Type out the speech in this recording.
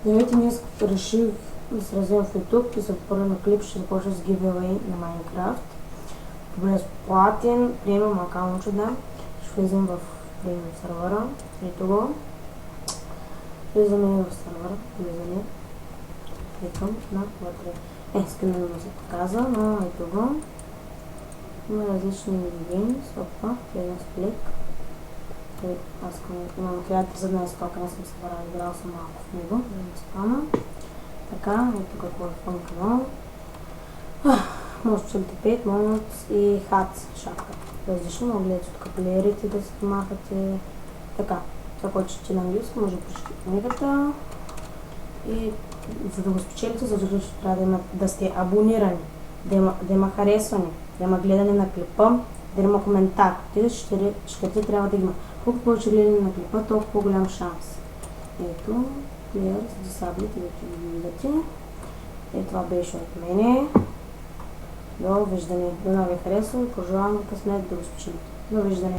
Здравейте, днес реших да се развивам в YouTube и за първи клип ще започна с giveaway на Minecraft. Безплатен премиум акаунт ще дам. Ще влизам в премиум сервера. Ето го. Влизаме в сервера. Влизаме. Кликам на вътре. Скринът ми се показа, но ето го. Има различни видеи. Опа, един сплик. Аз имам 1300 тока, не съм събрал, играл съм малко в него, да не спама. Така, ето какво е фон канал. Може да пеят, монът и хат шапка. Различно, но гледате тук плеерите да се помахате. Така, това, което ще на английски, може да прочете книгата. И за да го спечелите, защото ще трябва да сте абонирани, да има харесване, да има гледане на клипа, да има коментар. Тези четирите трябва да има. Колко повече гледане на клипа, толкова по-голям шанс. Ето, плеер за саблите, да ги видите. Това беше от мене. Довиждане. Да ви харесва и пожелавам късмет да го спечелите. Довиждане.